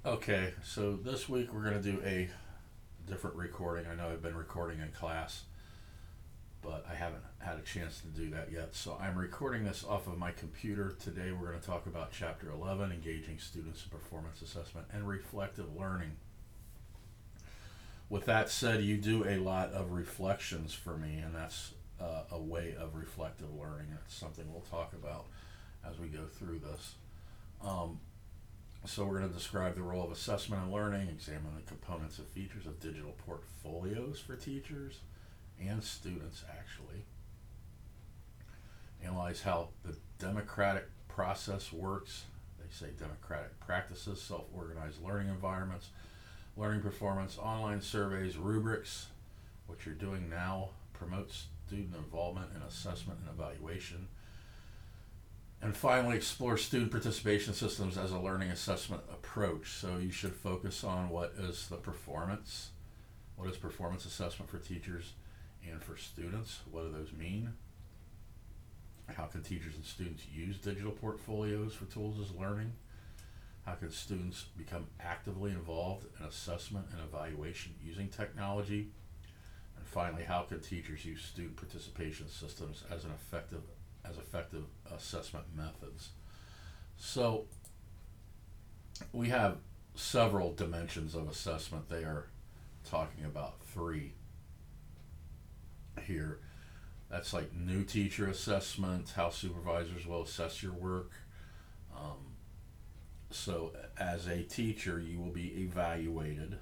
Okay, so this week we're going to do a different recording. I know I've been recording in class, but I haven't had a chance to do that yet. So I'm recording this off of my computer. Today we're going to talk about Chapter 11, Engaging Students in Performance Assessment and Reflective Learning. With that said, you do a lot of reflections for me, and that's a way of reflective learning. That's something we'll talk about as we go through this. So we're going to describe the role of assessment and learning, examine the components and features of digital portfolios for teachers and students, actually. Analyze how the democratic process works. They say democratic practices, self-organized learning environments, learning performance, online surveys, rubrics, what you're doing now, promotes student involvement in assessment and evaluation. And finally, explore student participation systems as a learning assessment approach. So you should focus on what is the performance, what is performance assessment for teachers and for students, what do those mean? How can teachers and students use digital portfolios for tools as learning? How can students become actively involved in assessment and evaluation using technology? And finally, how can teachers use student participation systems as effective assessment methods? So we have several dimensions of assessment. They are talking about three here. That's like new teacher assessment, how supervisors will assess your work. So as a teacher, you will be evaluated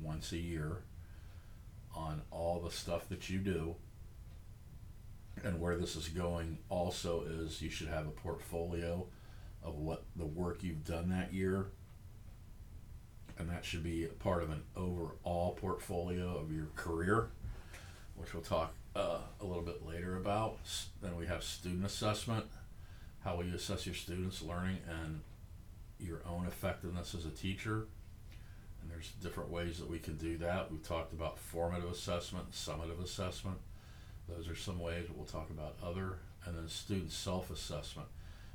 once a year on all the stuff that you do. And where this is going also is you should have a portfolio of what the work you've done that year, and that should be part of an overall portfolio of your career, which we'll talk a little bit later about. Then we have student assessment. How will you assess your students' learning and your own effectiveness as a teacher? And there's different ways that we can do that. We've talked about formative assessment, summative assessment. Those are some ways. We'll talk about other. And then student self-assessment.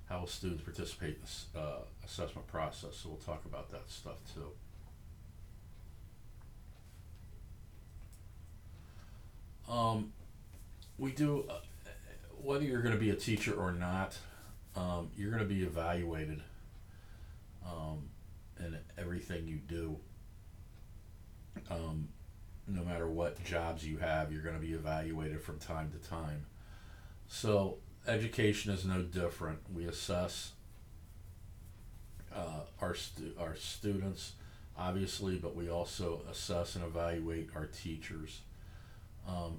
How will students participate in this assessment process? So we'll talk about that stuff too. We do, whether you're going to be a teacher or not, you're going to be evaluated in everything you do. No matter what jobs you have, you're going to be evaluated from time to time. So education is no different. We assess our students, obviously, but we also assess and evaluate our teachers.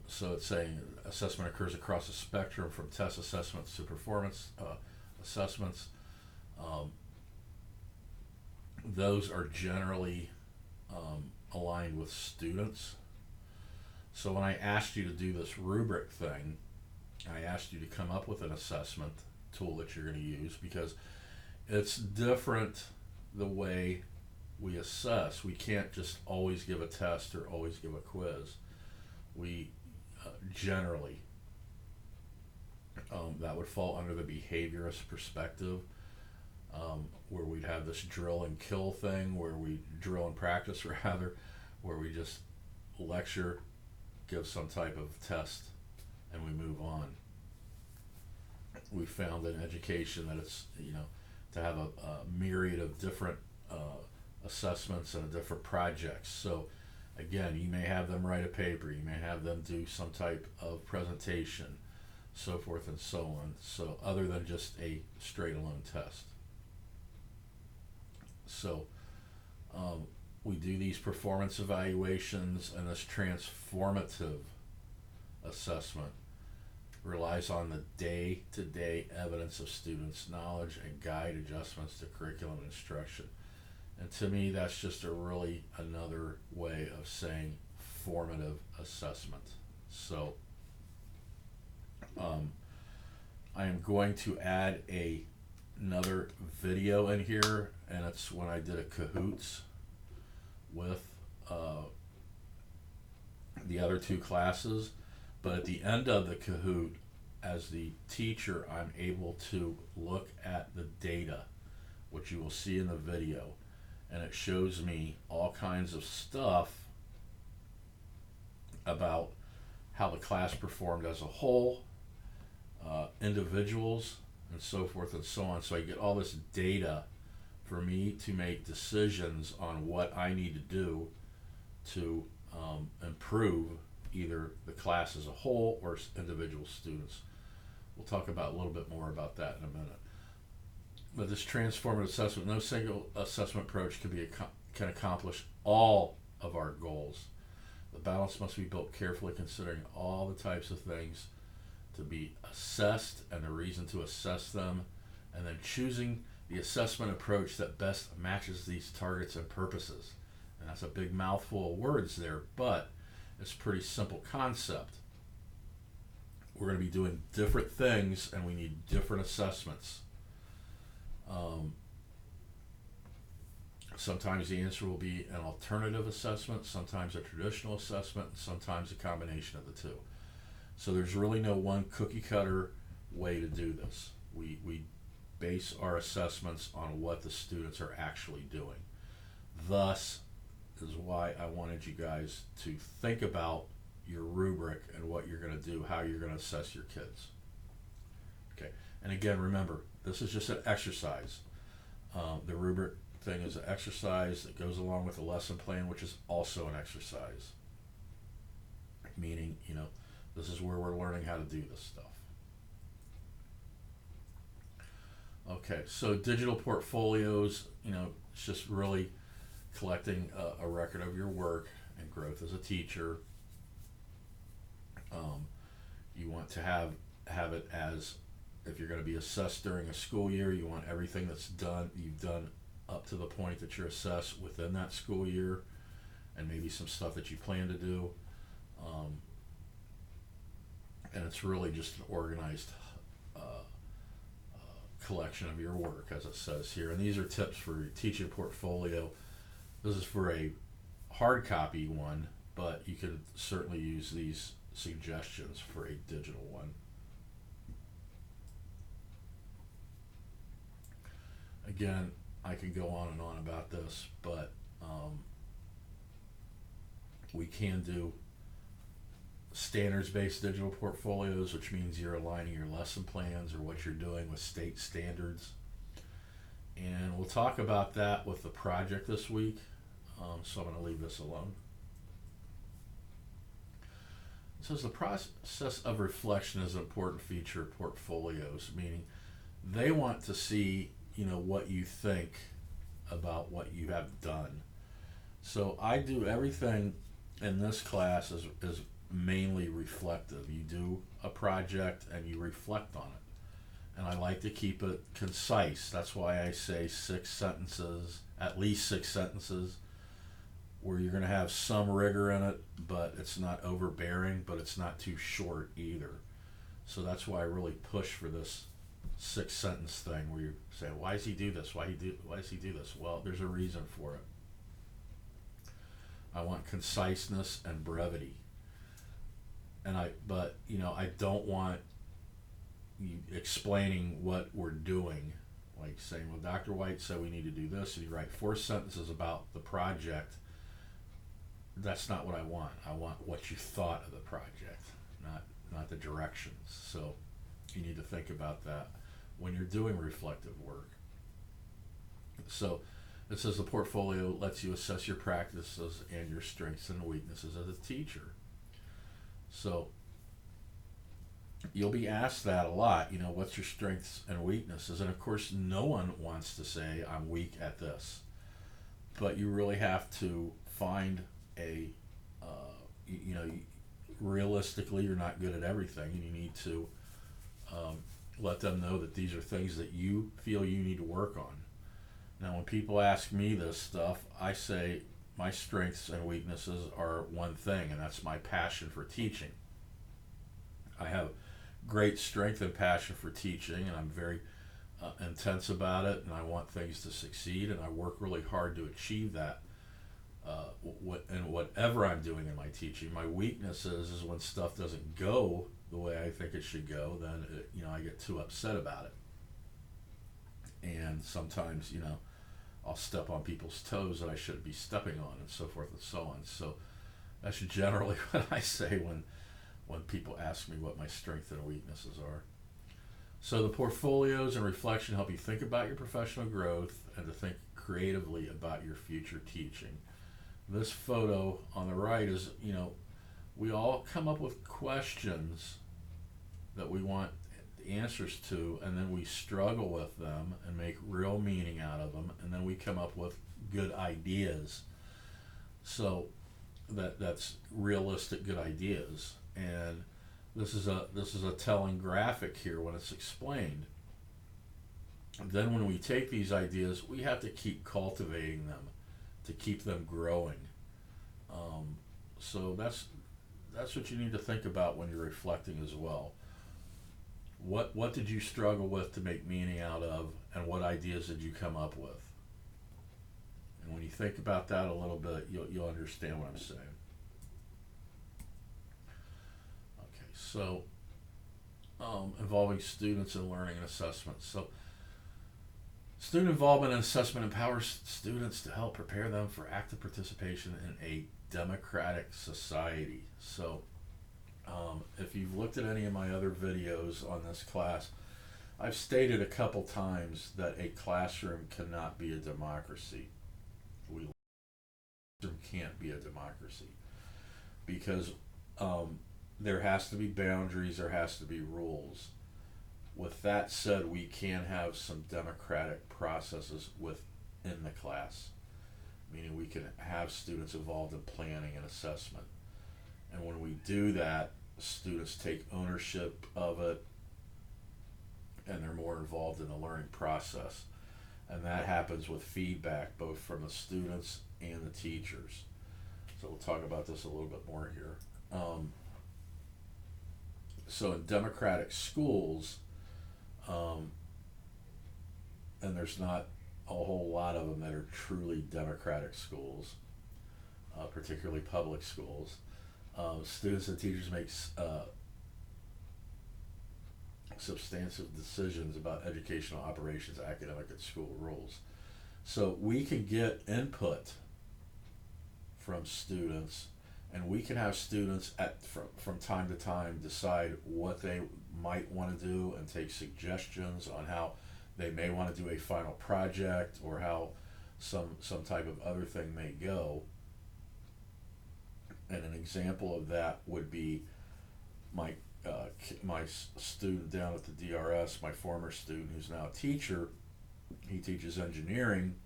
So it's saying assessment occurs across a spectrum from test assessments to performance assessments. Those are generally aligned with students. So when I asked you to do this rubric thing, I asked you to come up with an assessment tool that you're going to use, because it's different the way we assess. We can't just always give a test or always give a quiz. We generally, that would fall under the behaviorist perspective, where we'd have this drill and kill thing, where we drill and practice rather, where we just lecture, give some type of test, and we move on. We found in education that it's, to have a myriad of different assessments and different projects. So again, you may have them write a paper, you may have them do some type of presentation, so forth and so on. So other than just a straight alone test. So we do these performance evaluations, and this transformative assessment relies on the day-to-day evidence of students' knowledge and guide adjustments to curriculum instruction. And to me, that's just another way of saying formative assessment. So I am going to add another video in here, and it's when I did a Kahoots with the other two classes. But at the end of the Kahoot, as the teacher, I'm able to look at the data, which you will see in the video, and it shows me all kinds of stuff about how the class performed as a whole, individuals, and so forth and so on. So I get all this data for me to make decisions on what I need to do to improve either the class as a whole or individual students. We'll talk about a little bit more about that in a minute. But this transformative assessment, no single assessment approach can accomplish all of our goals. The balance must be built carefully, considering all the types of things to be assessed and the reason to assess them, and then choosing the assessment approach that best matches these targets and purposes. And that's a big mouthful of words there, but it's a pretty simple concept. We're going to be doing different things, and we need different assessments. Sometimes the answer will be an alternative assessment, sometimes a traditional assessment, and sometimes a combination of the two. So there's really no one cookie cutter way to do this. We base our assessments on what the students are actually doing. Thus is why I wanted you guys to think about your rubric and what you're going to do, how you're going to assess your kids. Okay, and again, remember, this is just an exercise. The rubric thing is an exercise that goes along with the lesson plan, which is also an exercise. Meaning, this is where we're learning how to do this stuff. Okay, so digital portfolios, it's just really collecting a record of your work and growth as a teacher. You want to have it as, if you're going to be assessed during a school year, you want everything you've done up to the point that you're assessed within that school year, and maybe some stuff that you plan to do. And it's really just an organized collection of your work, as it says here. And these are tips for your teaching portfolio. This is for a hard copy one, but you could certainly use these suggestions for a digital one. Again, I could go on and on about this, but we can do standards-based digital portfolios, which means you're aligning your lesson plans or what you're doing with state standards. And we'll talk about that with the project this week, so I'm going to leave this alone. It says the process of reflection is an important feature of portfolios, meaning they want to see what you think about what you have done. So I do everything in this class is mainly reflective. You do a project and you reflect on it. And I like to keep it concise. That's why I say 6 sentences, at least 6 sentences, where you're going to have some rigor in it, but it's not overbearing, but it's not too short either. So that's why I really push for this 6-sentence thing where you say, why does he do this? Why does he do this? Well, there's a reason for it. I want conciseness and brevity. But I don't want you explaining what we're doing, like saying, well, Dr. White said we need to do this, and you write 4 sentences about the project. That's not what I want. I want what you thought of the project, not the directions. So you need to think about that when you're doing reflective work. So it says the portfolio lets you assess your practices and your strengths and weaknesses as a teacher. So you'll be asked that a lot, what's your strengths and weaknesses? And of course, no one wants to say I'm weak at this, but you really have to find realistically, you're not good at everything, and you need to let them know that these are things that you feel you need to work on. Now, when people ask me this stuff, I say my strengths and weaknesses are one thing, and that's my passion for teaching. I have great strength and passion for teaching, and I'm very intense about it, and I want things to succeed, and I work really hard to achieve that in whatever I'm doing in my teaching. My weakness is when stuff doesn't go the way I think it should go, then I get too upset about it. And sometimes, I'll step on people's toes that I shouldn't be stepping on, and so forth and so on. So that's generally what I say when people ask me what my strengths and weaknesses are. So the portfolios and reflection help you think about your professional growth and to think creatively about your future teaching. This photo on the right is, we all come up with questions that we want answers to, and then we struggle with them and make real meaning out of them, and then we come up with good ideas. So that's realistic good ideas. And this is a telling graphic here when it's explained. And then when we take these ideas, we have to keep cultivating them to keep them growing. So that's what you need to think about when you're reflecting as well. What did you struggle with to make meaning out of, and what ideas did you come up with? And when you think about that a little bit, you'll understand what I'm saying. Okay, so involving students in learning and assessment. So student involvement and assessment empowers students to help prepare them for active participation in a democratic society. So if you've looked at any of my other videos on this class, I've stated a couple times that a classroom cannot be a democracy. Can't be a democracy because there has to be boundaries, there has to be rules. With that said, we can have some democratic processes within the class, meaning we can have students involved in planning and assessment. And when we do that, students take ownership of it and they're more involved in the learning process. And that happens with feedback both from the students and the teachers. So we'll talk about this a little bit more here. So in democratic schools, and there's not a whole lot of them that are truly democratic schools, particularly public schools, students and teachers make substantive decisions about educational operations, academic, and school rules. So we can get input from students, and we can have students from time to time decide what they might want to do and take suggestions on how they may want to do a final project or how some type of other thing may go. And an example of that would be my student down at the DRS, my former student who's now a teacher. He teaches engineering,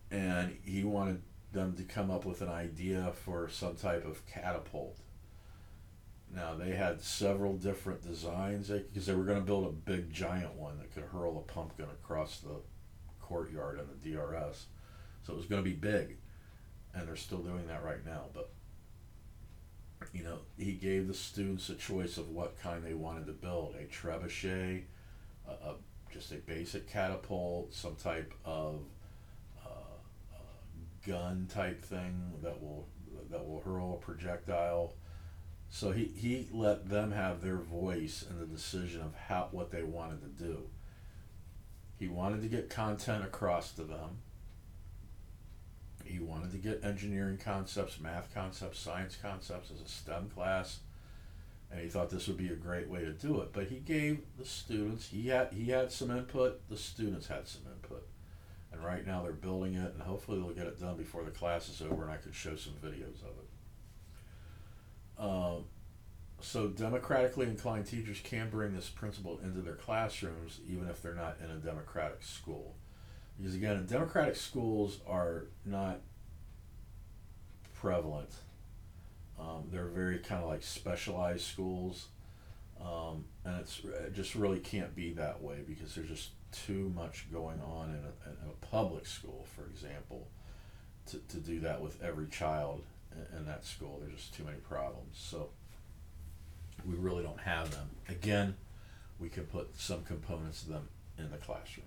and he wanted them to come up with an idea for some type of catapult. Now they had several different designs because they were going to build a big giant one that could hurl a pumpkin across the courtyard in the DRS. So it was going to be big, and they're still doing that right now. But he gave the students a choice of what kind they wanted to build: a trebuchet, just a basic catapult, some type of gun type thing that will hurl a projectile. So he let them have their voice in the decision of what they wanted to do. He wanted to get content across to them. He wanted to get engineering concepts, math concepts, science concepts as a STEM class, and he thought this would be a great way to do it. But he gave the students, he had some input, the students had some input. And right now they're building it, and hopefully they'll get it done before the class is over and I can show some videos of it. So democratically inclined teachers can bring this principle into their classrooms even if they're not in a democratic school. Because again, democratic schools are not prevalent. They're very kind of like specialized schools. And it just really can't be that way because there's just too much going on in a public school, for example, to do that with every child in that school. There's just too many problems. So we really don't have them. Again, we can put some components of them in the classroom.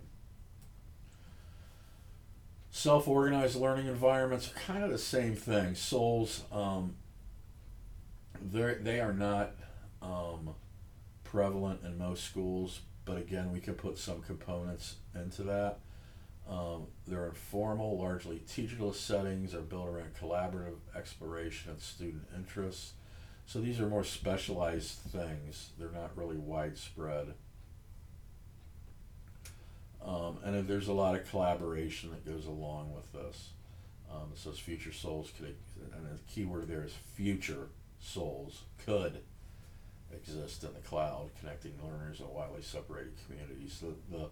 Self-organized learning environments are kind of the same thing. SOLs, they are not prevalent in most schools, but again, we can put some components into that. They're informal, largely teacherless settings, are built around collaborative exploration and student interests. So these are more specialized things. They're not really widespread. And then there's a lot of collaboration that goes along with this. It says future souls could, and the key word there is future souls could exist in the cloud, connecting learners in widely separated communities. The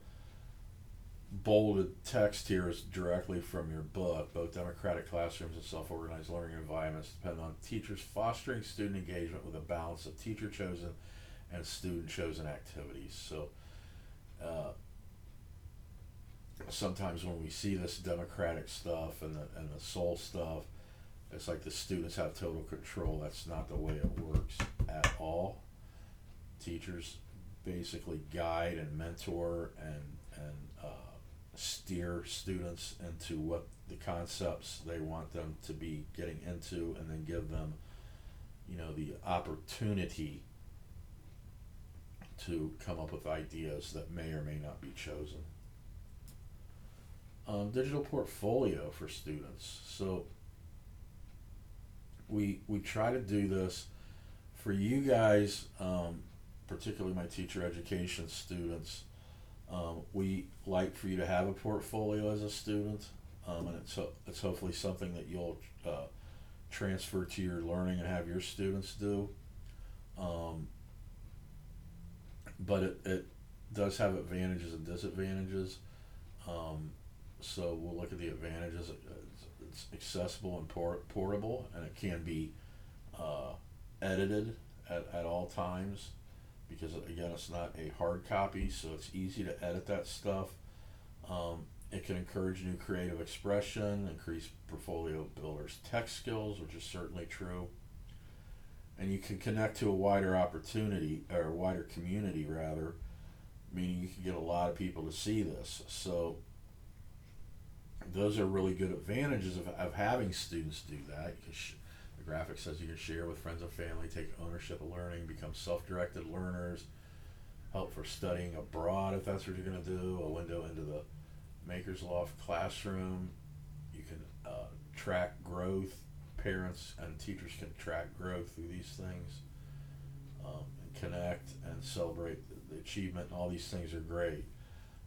bolded text here is directly from your book. Both democratic classrooms and self-organized learning environments depend on teachers fostering student engagement with a balance of teacher-chosen and student-chosen activities. So sometimes when we see this democratic stuff and the soul stuff, it's like the students have total control. That's not the way it works at all. Teachers basically guide and mentor and steer students into what the concepts they want them to be getting into, and then give them, the opportunity to come up with ideas that may or may not be chosen. Digital portfolio for students. So we try to do this for you guys, particularly my teacher education students. We like for you to have a portfolio as a student, and it's hopefully something that you'll transfer to your learning and have your students do. But it does have advantages and disadvantages. So we'll look at the advantages. It's accessible and portable, and it can be edited at all times, because again, it's not a hard copy, so it's easy to edit that stuff. It can encourage new creative expression, increase portfolio builders' tech skills, which is certainly true. And you can connect to a wider opportunity, or a wider community rather, meaning you can get a lot of people to see this. So those are really good advantages of having students do that. The graphic says you can share with friends and family, take ownership of learning, become self-directed learners, help for studying abroad if that's what you're going to do, a window into the Maker's Loft classroom. You can track growth. Parents and teachers can track growth through these things, and connect and celebrate the achievement. All these things are great,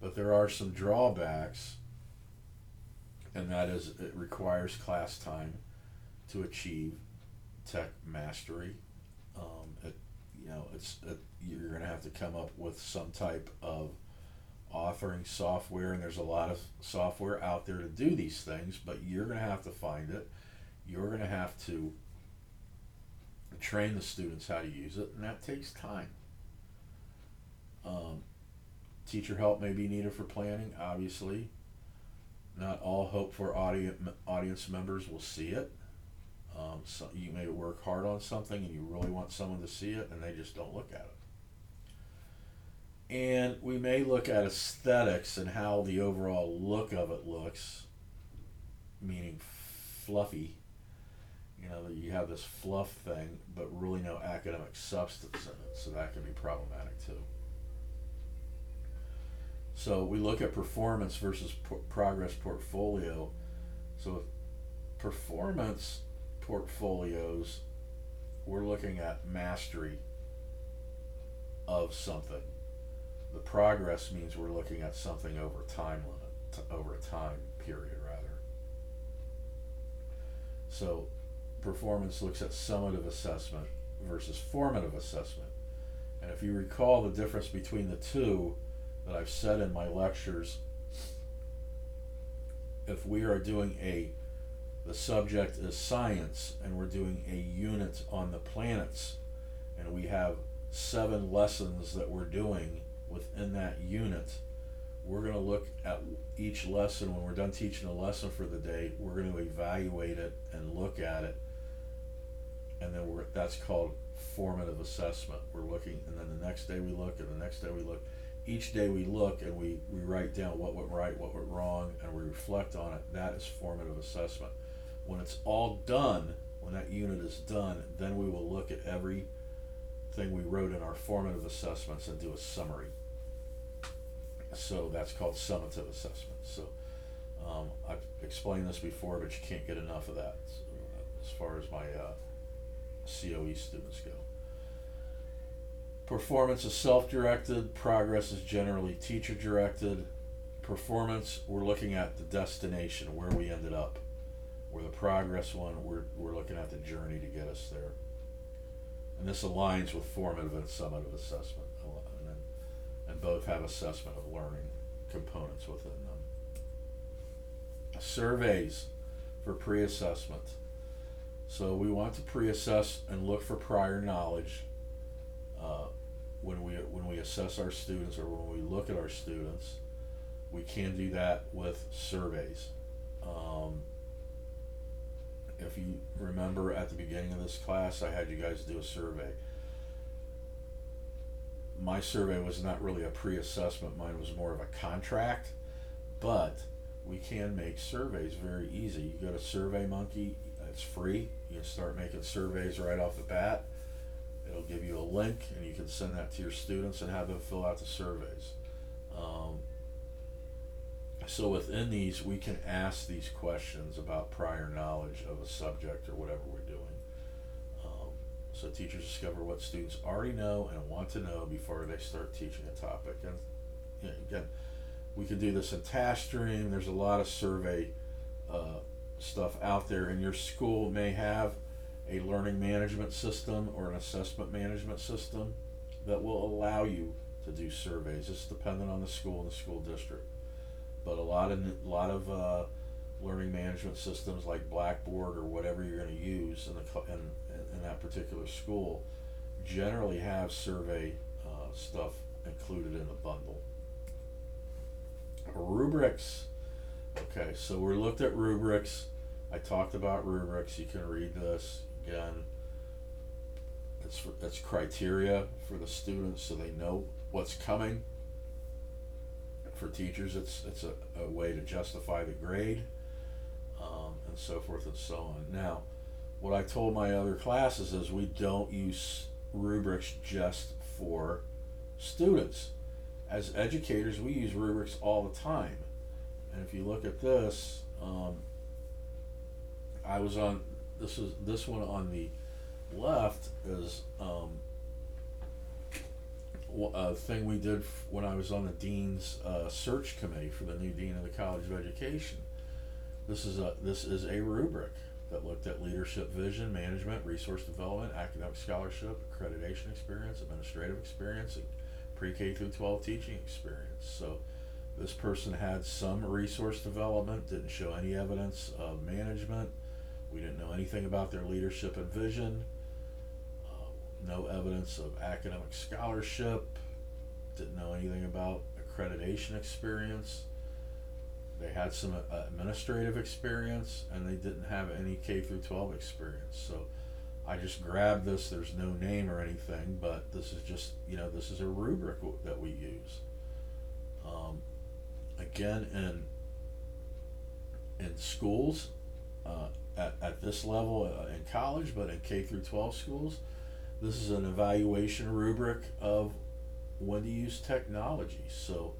but there are some drawbacks, and that is it requires class time to achieve tech mastery. You're going to have to come up with some type of authoring software, and there's a lot of software out there to do these things, but you're going to have to find it. You're going to have to train the students how to use it, and that takes time. Teacher help may be needed for planning, obviously. Not all hope for audience members will see it. So you may work hard on something and you really want someone to see it, and they just don't look at it. And we may look at aesthetics and how the overall look of it looks, meaning fluffy. You have this fluff thing, but really no academic substance in it, so that can be problematic too. So we look at performance versus progress portfolio. So performance portfolios, we're looking at mastery of something. The progress means we're looking at something over time limit, over a time period rather. So performance looks at summative assessment versus formative assessment. And if you recall the difference between the two that I've said in my lectures, if we are doing the subject is science, and we're doing a unit on the planets, and we have 7 lessons that we're doing within that unit, we're going to look at each lesson. When we're done teaching a lesson for the day, we're going to evaluate it and look at it, and then that's called formative assessment. We're looking, and then the next day we look, and the next day we look. Each day we look and we write down what went right, what went wrong, and we reflect on it. That is formative assessment. When it's all done, when that unit is done, then we will look at everything we wrote in our formative assessments and do a summary. So that's called summative assessment. So I've explained this before, but you can't get enough of that as far as my COE students go. Performance is self-directed, progress is generally teacher-directed. Performance, we're looking at the destination, where we ended up. Where the progress one, we're looking at the journey to get us there. And this aligns with formative and summative assessment, and both have assessment of learning components within them. Surveys for pre-assessment. So we want to pre-assess and look for prior knowledge when we assess our students, or when we look at our students. We can do that with surveys. If you remember at the beginning of this class, I had you guys do a survey. My survey was not really a pre-assessment, mine was more of a contract, but we can make surveys very easy. You go to SurveyMonkey, it's free. You can start making surveys right off the bat. It'll give you a link, and you can send that to your students and have them fill out the surveys. So within these, we can ask these questions about prior knowledge of a subject or whatever we're doing. So teachers discover what students already know and want to know before they start teaching a topic. And you know, again, we can do this in TaskStream. There's a lot of survey stuff out there, and your school may have a learning management system or an assessment management system that will allow you to do surveys. It's dependent on the school and the school district. But a lot of learning management systems like Blackboard or whatever you're going to use in that particular school generally have survey stuff included in the bundle. Rubrics. Okay, so we looked at rubrics. I talked about rubrics. You can read this again. It's criteria for the students so they know what's coming. For teachers, it's a way to justify the grade, and so forth and so on. Now, what I told my other classes is we don't use rubrics just for students. As educators, we use rubrics all the time. And if you look at this, I was on this one on the left is a thing we did when I was on the dean's search committee for the new dean of the College of Education. This is a rubric that looked at leadership, vision, management, resource development, academic scholarship, accreditation experience, administrative experience, and pre-K through 12 teaching experience. So this person had some resource development, didn't show any evidence of management. We didn't know anything about their leadership and vision. No evidence of academic scholarship. Didn't know anything about accreditation experience. They had some administrative experience, and they didn't have any K through 12 experience. So I just grabbed this. There's no name or anything, but this is just, this is a rubric that we use. Again, in schools, at this level in college, but in K through 12 schools, this is an evaluation rubric of when to use technology. So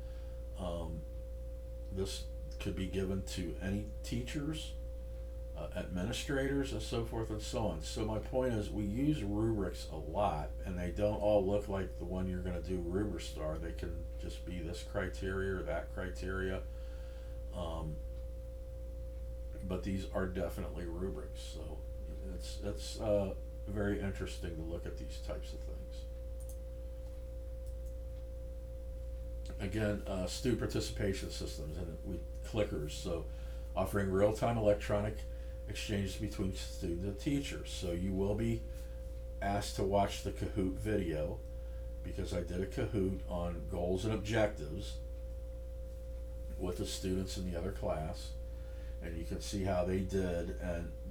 this could be given to any teachers, administrators, and so forth and so on. So my point is, we use rubrics a lot, and they don't all look like the one you're going to do Ruberstar. They can just be this criteria or that criteria. But these are definitely rubrics. So it's very interesting to look at these types of things. Again, student participation systems and clickers. So offering real-time electronic exchanges between student and teacher. So you will be asked to watch the Kahoot video, because I did a Kahoot on goals and objectives with the students in the other class, and you can see how they did.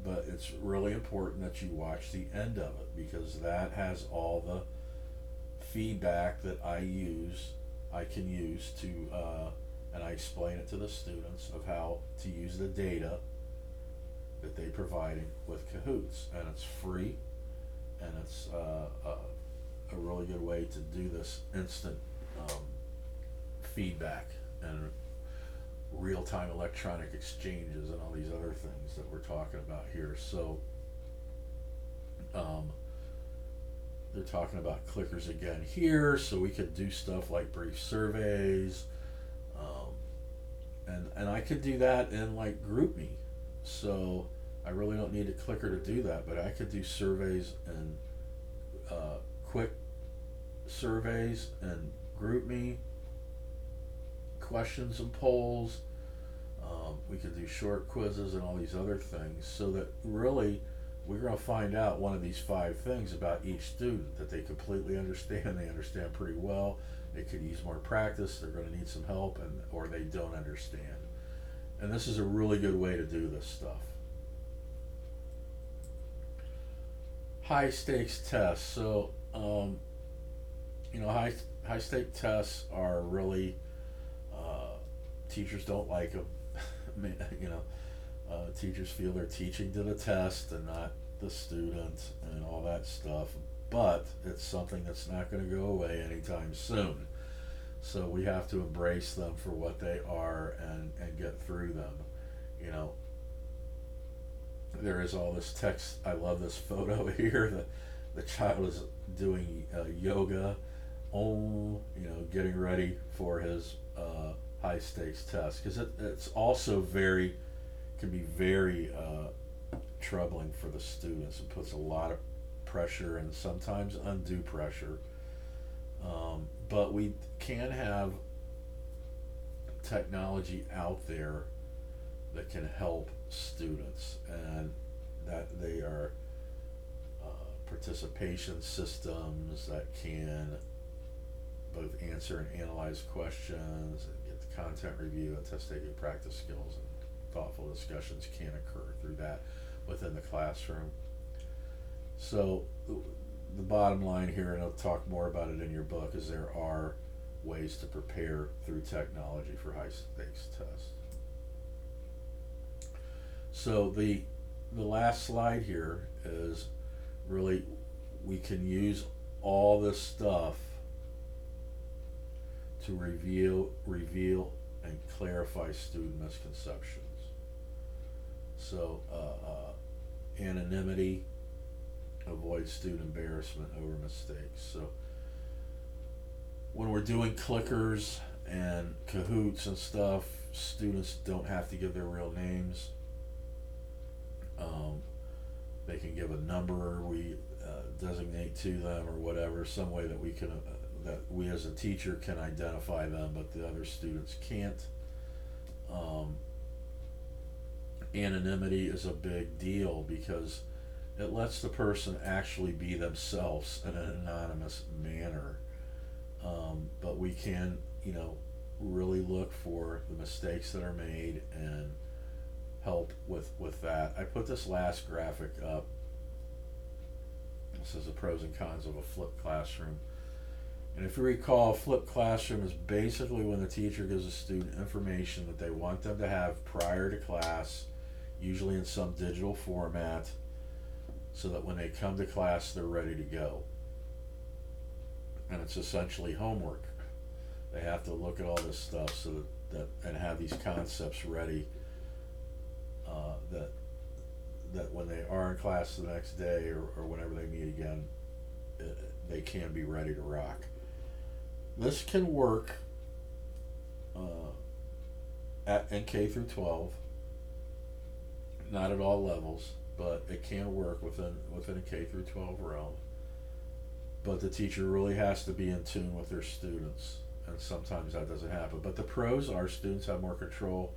But it's really important that you watch the end of it, because that has all the feedback that I can use to and I explain it to the students of how to use the data that they provided with Kahoots. And it's free, and it's a really good way to do this instant feedback and real-time electronic exchanges and all these other things that we're talking about here. So um, they're talking about clickers again here, so we could do stuff like brief surveys, um, and I could do that in like GroupMe. So I really don't need a clicker to do that, but I could do surveys and quick surveys and GroupMe, questions and polls. We could do short quizzes and all these other things, so that really we're going to find out one of these 5 things about each student that they completely understand. They understand pretty well. They could use more practice. They're going to need some help, and or they don't understand. And this is a really good way to do this stuff. High stakes tests. So high stake tests are really teachers don't like them. Teachers feel they're teaching to the test and not the student and all that stuff. But it's something that's not going to go away anytime soon. So we have to embrace them for what they are and get through them. You know, there is all this text. I love this photo here that the child is doing yoga, getting ready for his high stakes test, because it's also can be very troubling for the students. It puts a lot of pressure and sometimes undue pressure. But we can have technology out there that can help students, and that they are participation systems that can both answer and analyze questions and get the content review and test taking practice skills, and thoughtful discussions can occur through that within the classroom. So the bottom line here, and I'll talk more about it in your book, is there are ways to prepare through technology for high stakes tests. So the last slide here is really, we can use all this stuff to reveal and clarify student misconceptions. So anonymity, avoid student embarrassment over mistakes. So when we're doing clickers and Kahoots and stuff, students don't have to give their real names. They can give a number we designate to them, or whatever, some way that we can that we as a teacher can identify them, but the other students can't. Anonymity is a big deal because it lets the person actually be themselves in an anonymous manner. But we can, really look for the mistakes that are made and help with that. I put this last graphic up. This is the pros and cons of a flipped classroom. And if you recall, a flipped classroom is basically when the teacher gives a student information that they want them to have prior to class, usually in some digital format, so that when they come to class, they're ready to go. And it's essentially homework. They have to look at all this stuff so that and have these concepts ready, that when they are in class the next day or whenever they meet again, they can be ready to rock. This can work in K through 12, not at all levels, but it can work within a K through 12 realm. But the teacher really has to be in tune with their students, and sometimes that doesn't happen. But the pros are students have more control.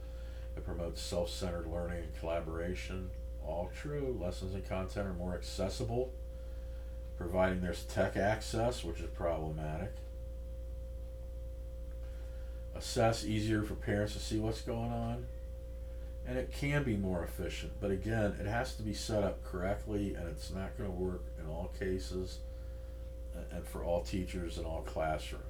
It promotes self-centered learning and collaboration. All true. Lessons and content are more accessible, providing there's tech access, which is problematic. Assess, easier for parents to see what's going on. And it can be more efficient, but again, it has to be set up correctly, and it's not going to work in all cases and for all teachers in all classrooms.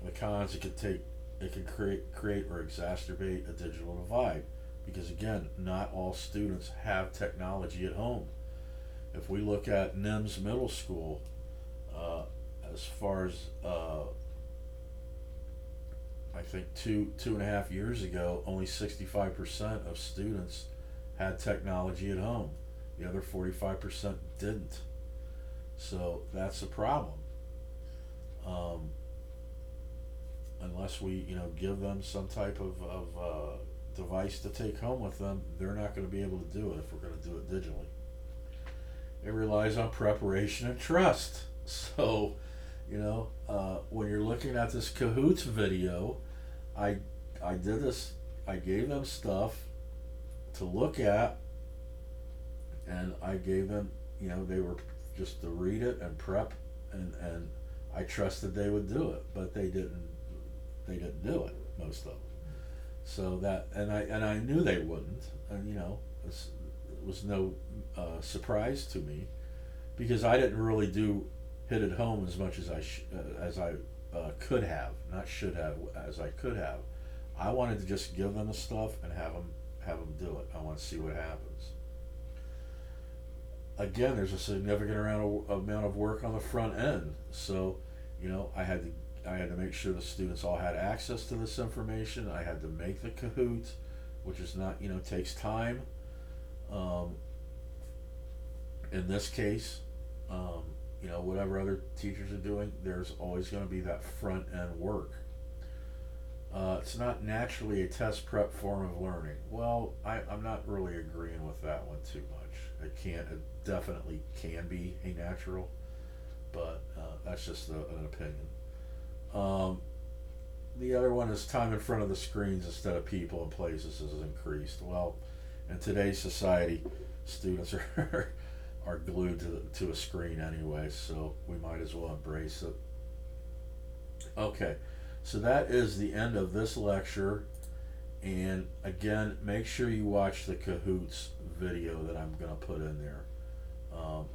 The cons, it can create or exacerbate a digital divide, because again, not all students have technology at home. If we look at NIMS Middle School, as far as I think 2.5 years ago, only 65% of students had technology at home. The other 45% didn't. So that's a problem. Um, Unless we, give them some type of device to take home with them, they're not going to be able to do it if we're going to do it digitally. It relies on preparation and trust. So, when you're looking at this Cahoots video, I I did this. I gave them stuff to look at, and I gave them, they were just to read it and prep, and I trusted they would do it, but they didn't. They didn't do it, most of them. So that, and I knew they wouldn't, and it was no surprise to me, because I didn't really hit it home as much as I could have, not should have, as I could have. I wanted to just give them the stuff and have them do it. I want to see what happens. Again, there's a significant amount of work on the front end. So, I had to make sure the students all had access to this information. I had to make the Kahoot, which is not, takes time. In this case, whatever other teachers are doing, there's always going to be that front end work. It's not naturally a test prep form of learning. Well, I'm not really agreeing with that one too much. It definitely can be a natural, but that's just an opinion. The other one is time in front of the screens instead of people and places has increased. Well, in today's society, students are glued to a screen anyway, so we might as well embrace it. Okay, so that is the end of this lecture. And again, make sure you watch the Cahoots video that I'm going to put in there.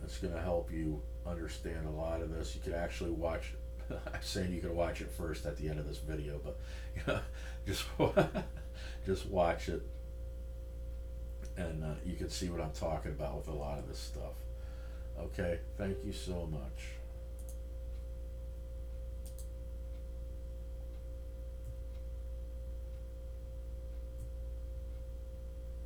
It's going to help you understand a lot of this. You could actually watch it. I'm saying you can watch it first at the end of this video, but just watch it, and you can see what I'm talking about with a lot of this stuff. Okay, thank you so much.